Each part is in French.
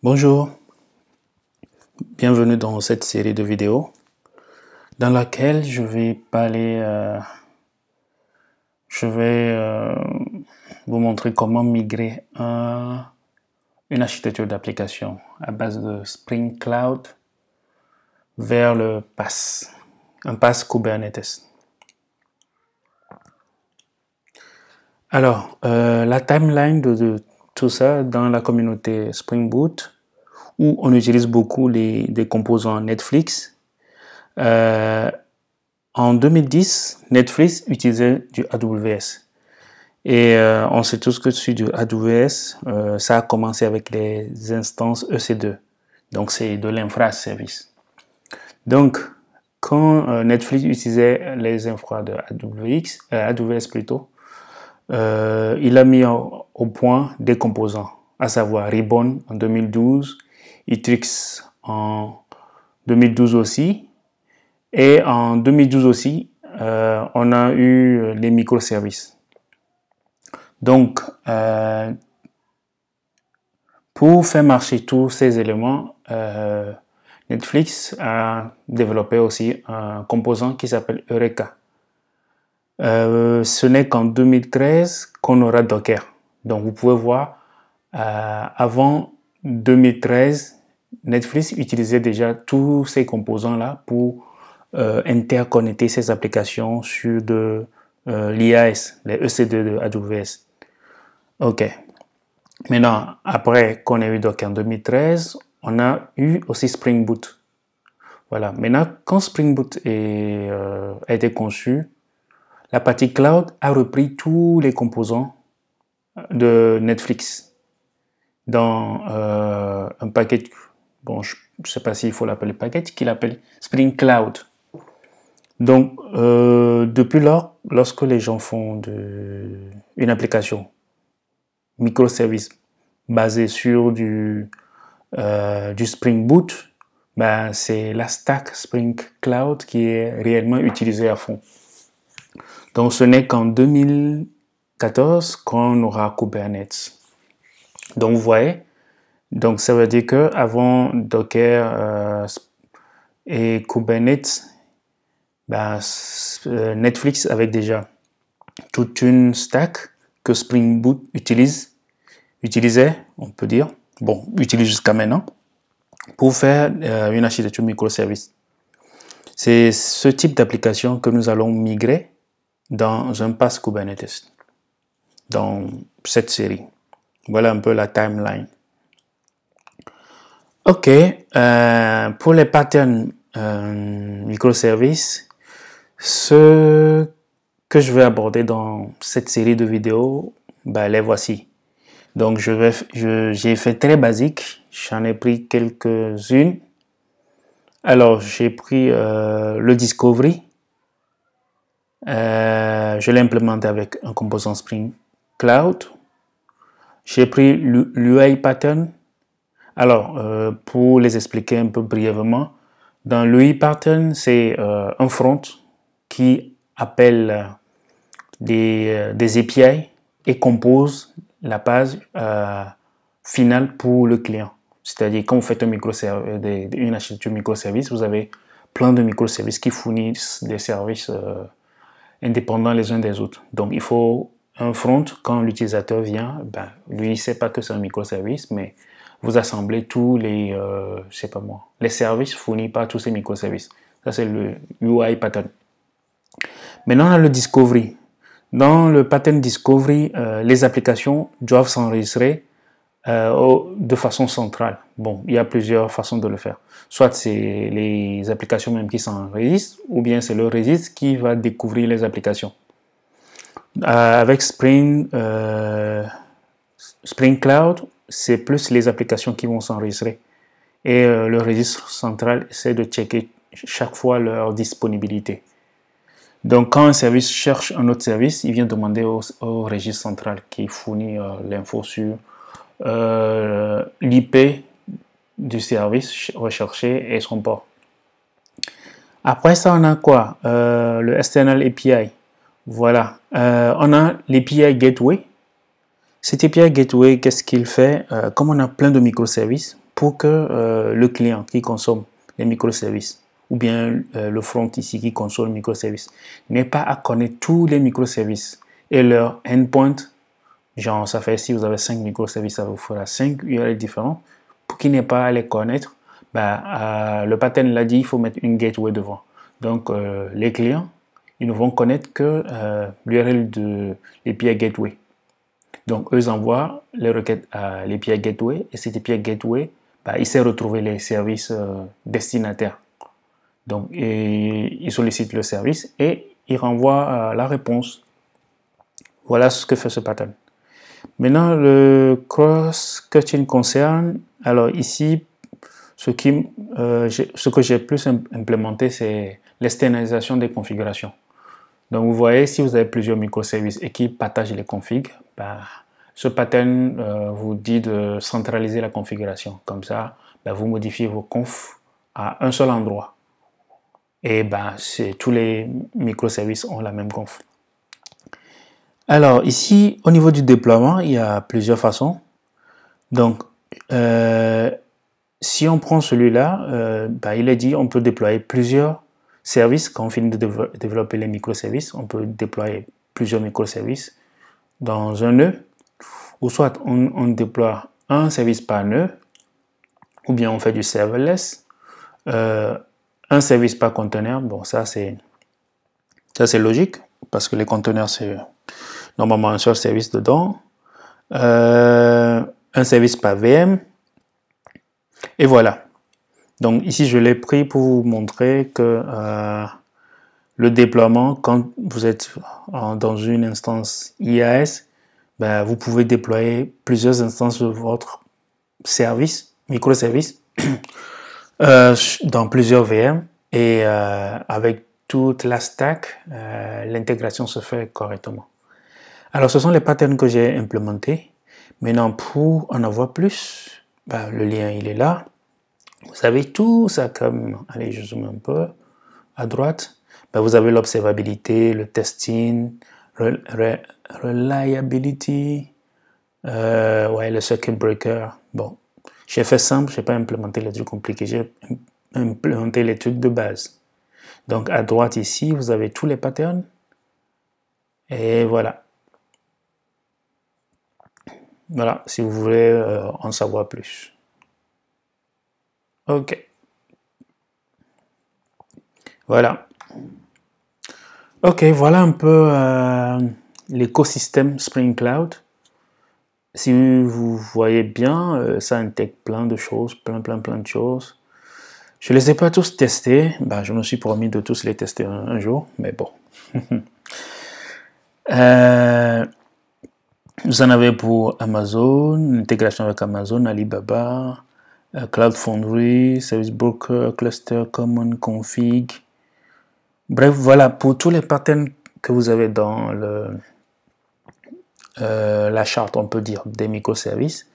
Bonjour, bienvenue dans cette série de vidéos dans laquelle je vais vous montrer comment migrer une architecture d'application à base de Spring Cloud vers un PaaS Kubernetes. Alors, la timeline de tout ça dans la communauté Spring Boot, où on utilise beaucoup des composants Netflix. En 2010, Netflix utilisait du AWS. Et on sait tous que sur du AWS, ça a commencé avec les instances EC2. Donc, c'est de l'infra-service. Donc, quand Netflix utilisait les infra de AWS plutôt, il a mis au point des composants, à savoir Ribbon en 2012, Citrix en 2012 aussi, et en 2012 aussi, on a eu les microservices. Donc, pour faire marcher tous ces éléments, Netflix a développé aussi un composant qui s'appelle Eureka. Ce n'est qu'en 2013 qu'on aura Docker. Donc, vous pouvez voir, avant 2013, Netflix utilisait déjà tous ces composants-là pour interconnecter ses applications sur de l'IaaS, les EC2 de AWS. Ok. Maintenant, après qu'on ait eu Docker en 2013, on a eu aussi Spring Boot. Voilà. Maintenant, quand Spring Boot a été conçu, la partie cloud a repris tous les composants de Netflix dans un package, bon, je ne sais pas s'il faut l'appeler package, qu'il appelle Spring Cloud. Donc, depuis lors, lorsque les gens font une application microservice basée sur du Spring Boot, ben, c'est la stack Spring Cloud qui est réellement utilisée à fond. Donc, ce n'est qu'en 2014 qu'on aura Kubernetes. Donc, vous voyez, donc ça veut dire que avant Docker et Kubernetes, ben, Netflix avait déjà toute une stack que Spring Boot utilisait, on peut dire, bon, utilise jusqu'à maintenant, pour faire une architecture microservice. C'est ce type d'application que nous allons migrer dans un PaaS Kubernetes, dans cette série. Voilà un peu la timeline. Ok, pour les patterns microservices, ce que je vais aborder dans cette série de vidéos, ben, les voici. Donc, j'ai fait très basique, j'en ai pris quelques-unes. Alors, j'ai pris le Discovery. Je l'ai implémenté avec un composant Spring Cloud. J'ai pris l'UI pattern. Alors, pour les expliquer un peu brièvement, dans l'UI pattern, c'est un front qui appelle des API et compose la page finale pour le client. C'est-à-dire, quand vous faites une architecture microservice, vous avez plein de microservices qui fournissent des services indépendants les uns des autres. Donc, il faut un front, quand l'utilisateur vient, ben, lui, il ne sait pas que c'est un microservice, mais vous assemblez tous les, je sais pas moi, les services fournis par tous ces microservices. Ça, c'est le UI pattern. Maintenant, on a le Discovery. Dans le pattern Discovery, les applications doivent s'enregistrer de façon centrale. Bon, il y a plusieurs façons de le faire. Soit c'est les applications même qui s'enregistrent, ou bien c'est le registre qui va découvrir les applications. Avec Spring Cloud, c'est plus les applications qui vont s'enregistrer. Et le registre central essaie de checker chaque fois leur disponibilité. Donc, quand un service cherche un autre service, il vient demander au registre central qui fournit l'info sur l'IP du service recherché et son port. Après ça, on a quoi? Le External API. Voilà. On a l'API Gateway. Cet API Gateway, qu'est-ce qu'il fait? Comme on a plein de microservices, pour que le client qui consomme les microservices, ou bien le front ici qui consomme le microservice, n'ait pas à connaître tous les microservices et leur endpoint. Genre, ça fait si vous avez 5 microservices, ça vous fera 5 URL différents. Pour qu'il n'ait pas à les connaître, le pattern l'a dit, il faut mettre une gateway devant. Donc, les clients, ils ne vont connaître que l'URL de l'API Gateway. Donc, eux envoient les requêtes à l'API Gateway et cette API Gateway, il sait retrouver les services destinataires. Donc, il sollicite le service et il renvoie la réponse. Voilà ce que fait ce pattern. Maintenant, le cross-cutting concerne, alors ici, ce que j'ai plus implémenté, c'est l'externalisation des configurations. Donc, vous voyez, si vous avez plusieurs microservices et qui partagent les configs, ce pattern vous dit de centraliser la configuration. Comme ça, vous modifiez vos confs à un seul endroit. Et tous les microservices ont la même conf. Alors, ici, au niveau du déploiement, il y a plusieurs façons. Donc, si on prend celui-là, il est dit on peut déployer plusieurs services. Quand on finit de développer les microservices, on peut déployer plusieurs microservices dans un nœud. Ou soit on déploie un service par nœud, ou bien on fait du serverless. Un service par conteneur, bon, ça c'est logique, parce que les conteneurs, c'est normalement un seul service dedans. Un service par VM. Et voilà. Donc ici, je l'ai pris pour vous montrer que le déploiement, quand vous êtes dans une instance IaaS, vous pouvez déployer plusieurs instances de votre service, microservice, dans plusieurs VM. Et avec toute la stack, l'intégration se fait correctement. Alors, ce sont les patterns que j'ai implémentés. Maintenant, pour en avoir plus, le lien, il est là. Vous avez tout ça comme, allez, je zoome un peu, à droite. Vous avez l'observabilité, le testing, reliability, le circuit breaker. Bon, j'ai fait simple, je n'ai pas implémenté les trucs compliqués, j'ai implémenté les trucs de base. Donc, à droite ici, vous avez tous les patterns. Et voilà. Voilà, si vous voulez en savoir plus. Ok. Voilà. Ok, voilà un peu l'écosystème Spring Cloud. Si vous voyez bien, ça intègre plein de choses, plein de choses. Je ne les ai pas tous testés. Je me suis promis de tous les tester un jour, mais bon. Vous en avez pour Amazon, intégration avec Amazon, Alibaba, Cloud Foundry, Service Broker, Cluster, Common Config. Bref, voilà, pour tous les patterns que vous avez dans la charte, on peut dire, des microservices,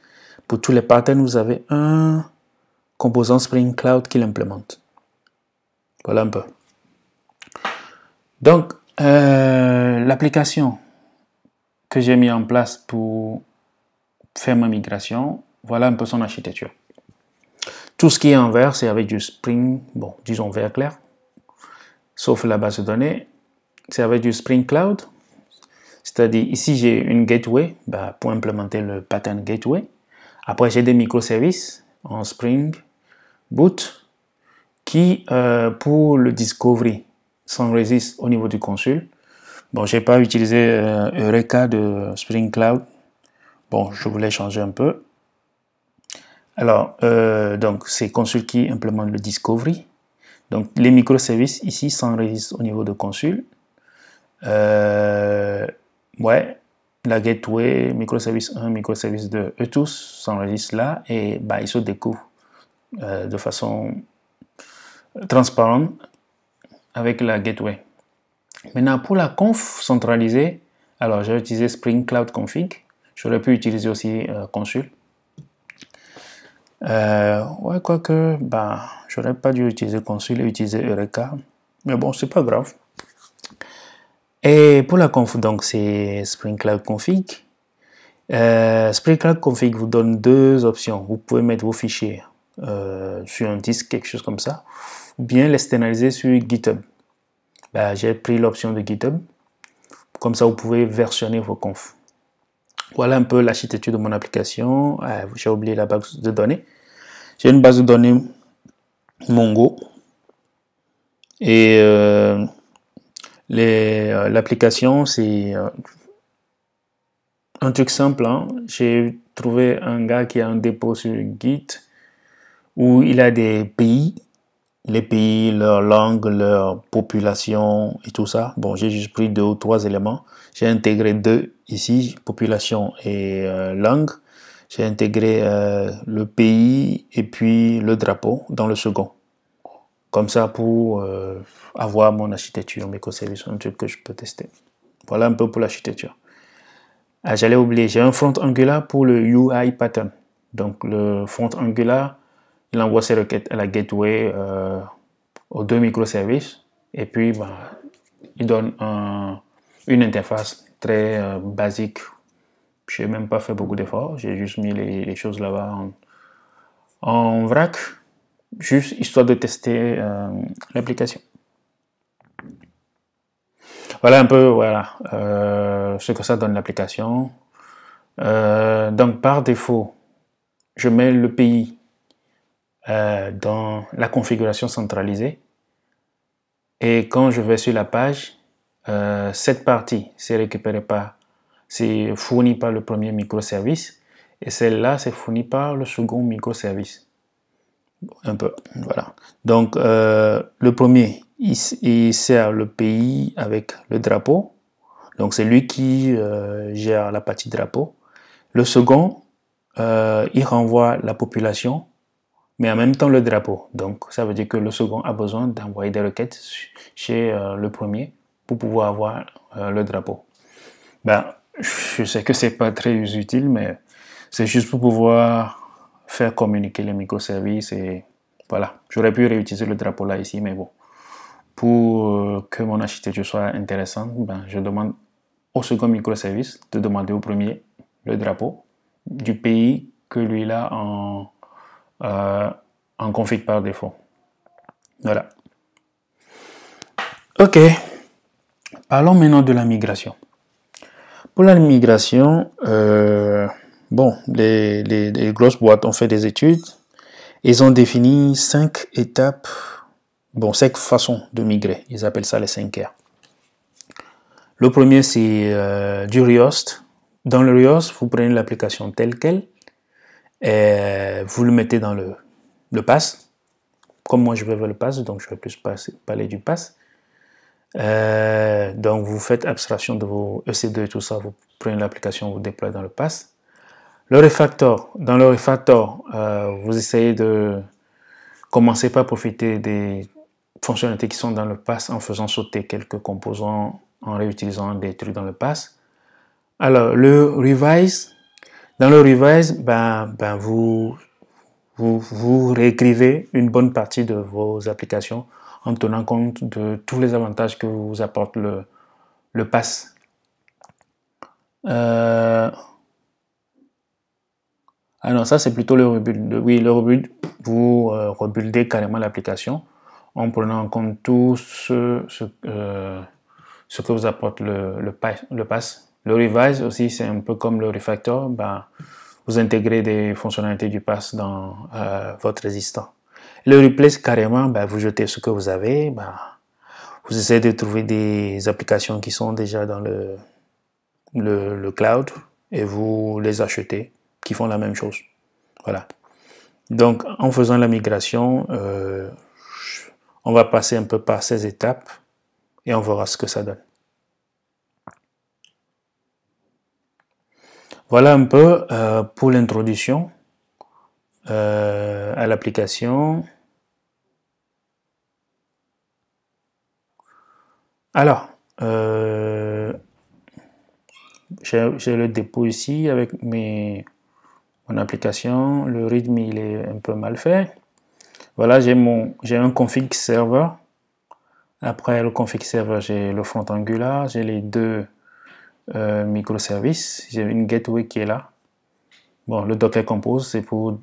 pour tous les patterns, vous avez un composant Spring Cloud qui l'implémente. Voilà un peu. Donc, l'application que j'ai mis en place pour faire ma migration, voilà un peu son architecture. Tout ce qui est en vert, c'est avec du Spring, bon, disons vert clair, sauf la base de données, c'est avec du Spring Cloud. C'est-à-dire, ici, j'ai une gateway pour implémenter le pattern gateway. Après, j'ai des microservices en Spring Boot qui, pour le discovery, s'enregistrent au niveau du console. Bon, je n'ai pas utilisé Eureka de Spring Cloud. Bon, je voulais changer un peu. Alors, donc, c'est console qui implémente le discovery. Donc, les microservices ici s'enregistrent au niveau de console. La gateway, microservice 1, microservice 2, eux tous s'enregistrent là et ils se découvrent de façon transparente avec la gateway. Maintenant, pour la conf centralisée, alors j'ai utilisé Spring Cloud Config. J'aurais pu utiliser aussi Consul. Quoique, j'aurais pas dû utiliser Consul et utiliser Eureka. Mais bon, c'est pas grave. Et pour la conf, donc, c'est Spring Cloud Config. Spring Cloud Config vous donne deux options. Vous pouvez mettre vos fichiers sur un disque, quelque chose comme ça, ou bien l'externaliser sur GitHub. J'ai pris l'option de GitHub. Comme ça, vous pouvez versionner vos confs. Voilà un peu l'architecture de mon application. J'ai oublié la base de données. J'ai une base de données Mongo. Et l'application, c'est un truc simple. Hein. J'ai trouvé un gars qui a un dépôt sur Git où il a des pays. Les pays, leur langue, leur population et tout ça. Bon, j'ai juste pris 2 ou 3 éléments. J'ai intégré 2 ici, population et langue. J'ai intégré le pays et puis le drapeau dans le second. Comme ça pour avoir mon architecture microservice, un truc que je peux tester. Voilà un peu pour l'architecture. J'allais oublier, j'ai un front Angular pour le UI pattern. Donc le front Angular, il envoie ses requêtes à la gateway aux 2 microservices et puis il donne une interface très basique. Je n'ai même pas fait beaucoup d'efforts, j'ai juste mis les choses là-bas en vrac, juste histoire de tester l'application. Voilà un peu ce que ça donne l'application. Donc par défaut, je mets le pays dans la configuration centralisée et quand je vais sur la page, cette partie c'est fourni par le premier microservice et celle-là c'est fourni par le second microservice. Un peu, voilà. Donc le premier il sert le pays avec le drapeau, donc c'est lui qui gère la partie drapeau. Le second il renvoie la population mais en même temps le drapeau. Donc ça veut dire que le second a besoin d'envoyer des requêtes chez le premier pour pouvoir avoir le drapeau. Je sais que c'est pas très utile, mais c'est juste pour pouvoir faire communiquer les microservices et voilà. J'aurais pu réutiliser le drapeau là ici, mais bon. Pour que mon architecture soit intéressante, je demande au second microservice de demander au premier le drapeau du pays que lui là en config par défaut. Voilà. Ok. Parlons maintenant de la migration. Pour la migration, les grosses boîtes ont fait des études. Ils ont défini 5 étapes, 5 façons de migrer. Ils appellent ça les 5 R. Le premier, c'est du rehost. Dans le rehost, vous prenez l'application telle qu'elle et vous le mettez dans le pass. Comme moi, je vais vers le pass, donc je vais plus parler du pass. Donc, vous faites abstraction de vos EC2 et tout ça. Vous prenez l'application, vous déployez dans le pass. Le refactor. Dans le refactor, vous essayez de commencer par profiter des fonctionnalités qui sont dans le pass en faisant sauter quelques composants, en réutilisant des trucs dans le pass. Alors, le revise. Dans le revise, vous réécrivez une bonne partie de vos applications en tenant compte de tous les avantages que vous apporte le pass. Ah non, ça c'est plutôt le rebuild. Oui, le rebuild, vous rebuildez carrément l'application en prenant en compte tout ce que vous apporte le pass. Le revise aussi, c'est un peu comme le refactor. Vous intégrez des fonctionnalités du pass dans votre existant. Le replace, carrément, vous jetez ce que vous avez. Vous essayez de trouver des applications qui sont déjà dans le cloud et vous les achetez, qui font la même chose. Voilà. Donc, en faisant la migration, on va passer un peu par ces étapes et on verra ce que ça donne. Voilà un peu pour l'introduction à l'application. Alors, j'ai le dépôt ici avec mon application. Le rythme, il est un peu mal fait. Voilà, j'ai un config server. Après le config server, j'ai le front Angular, j'ai les 2 microservices. J'ai une gateway qui est là. Bon, le Docker Compose, c'est pour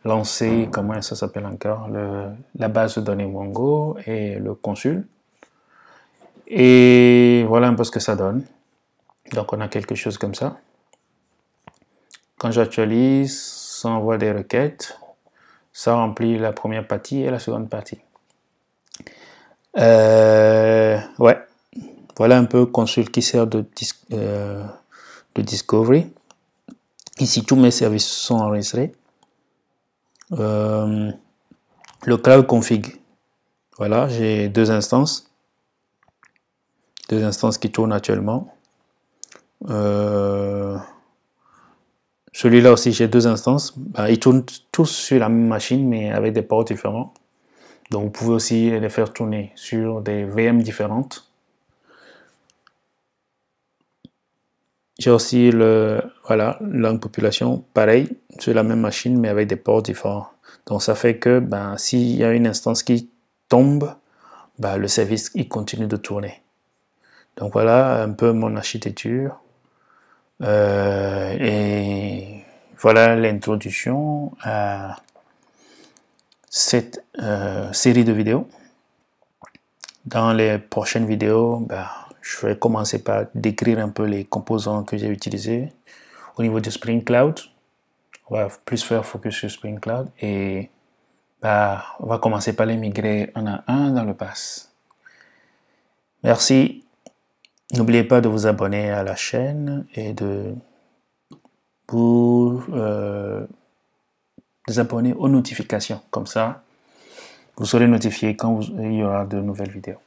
lancer, comment ça s'appelle encore, la base de données Mongo et le consul. Et voilà un peu ce que ça donne. Donc on a quelque chose comme ça. Quand j'actualise, ça envoie des requêtes, ça remplit la première partie et la seconde partie. Ouais, voilà un peu consul qui sert de discovery. Ici, tous mes services sont enregistrés. Le cloud config. Voilà, j'ai deux instances qui tournent actuellement. Celui-là aussi, j'ai deux instances. Ils tournent tous sur la même machine, mais avec des ports différents. Donc, vous pouvez aussi les faire tourner sur des VM différentes. J'ai aussi voilà, langue population, pareil, sur la même machine, mais avec des ports différents. Donc, ça fait que s'il y a une instance qui tombe, le service il continue de tourner. Donc, voilà un peu mon architecture. Et voilà l'introduction à cette série de vidéos. Dans les prochaines vidéos, je vais commencer par décrire un peu les composants que j'ai utilisés au niveau de Spring Cloud. On va plus faire focus sur Spring Cloud et on va commencer par les migrer un à un dans le PaaS. Merci. N'oubliez pas de vous abonner à la chaîne et de vous abonner aux notifications. Comme ça, vous serez notifié quand il y aura de nouvelles vidéos.